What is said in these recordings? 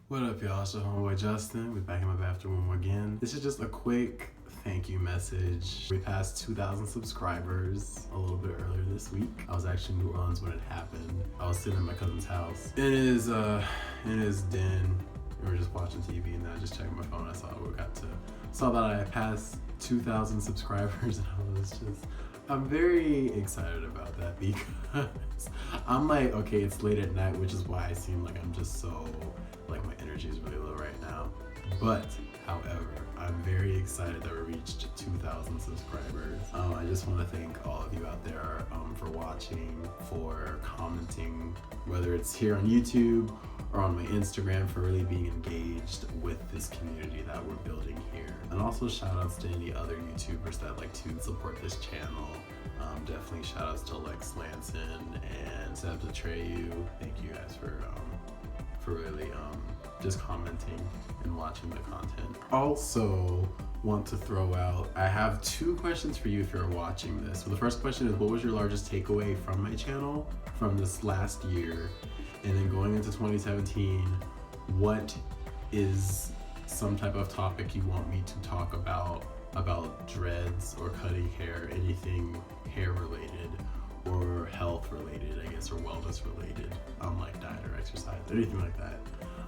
What up, y'all? It's your homeboy Justin. We're back in my bathroom again. This is just a quick thank you message. We passed 2,000 subscribers a little bit earlier this week. I was actually in New Orleans when it happened. I was sitting at my cousin's house in his den. We were just watching TV, and then I just checked my phone. I saw that I passed 2,000 subscribers, and I'm very excited about that because I'm like, okay, it's late at night, which is why I seem like I'm just so, like, my energy is really low right now. But, however, I'm very excited that we reached 2,000 subscribers. I just want to thank all of you out there for watching, for commenting, whether it's here on YouTube or on my Instagram, for really being engaged with this community that we're building here. And also shout outs to any other YouTubers that like to support this channel. Definitely shout outs to Locs and Seb Atreyu. Thank you guys for really just commenting and watching the content. Also want to throw out, I have 2 questions for you if you're watching this. So the first question is, what was your largest takeaway from my channel from this last year? And then going into 2017, what is some type of topic you want me to talk about dreads or cutting hair, anything hair related or health related, I guess, or wellness related, like diet or exercise, anything like that.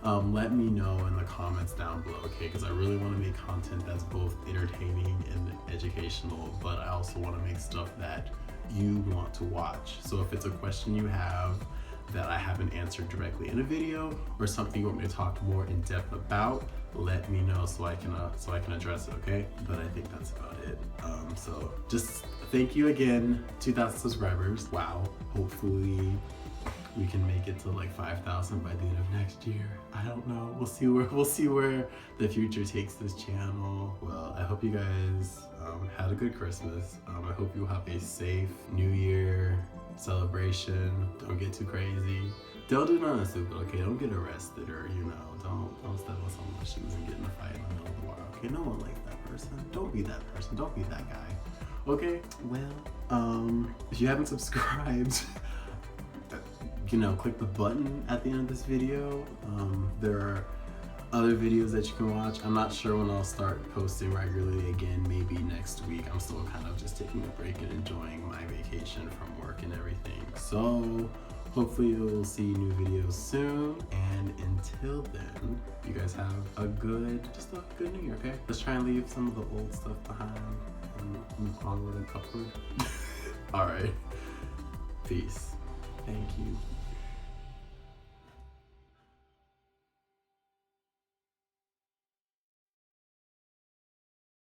Let me know in the comments down below, okay? Because I really want to make content that's both entertaining and educational, but I also want to make stuff that you want to watch. So if it's a question you have that I haven't answered directly in a video, or something you want me to talk more in depth about, let me know so I can address it, okay? But I think that's about it. So just thank you again, 2,000 subscribers. Wow. Hopefully we can make it to like 5,000 by the end of next year. I don't know. We'll see where the future takes this channel. Well, I hope you guys had a good Christmas. I hope you have a safe New Year celebration. Don't get too crazy. Don't do nothing stupid, okay? Don't get arrested, or don't step on someone's shoes and get in a fight in the middle of the war, okay? No one likes that person. Don't be that person. Don't be that guy. Okay? Well, if you haven't subscribed, click the button at the end of this video. There are other videos that you can watch. I'm not sure when I'll start posting regularly again, maybe next week. I'm still kind of just taking a break and enjoying my vacation from work and everything. So hopefully you'll see new videos soon. And until then, you guys have a good New Year, okay? Let's try and leave some of the old stuff behind and move onward and upward. All right. Peace. Thank you.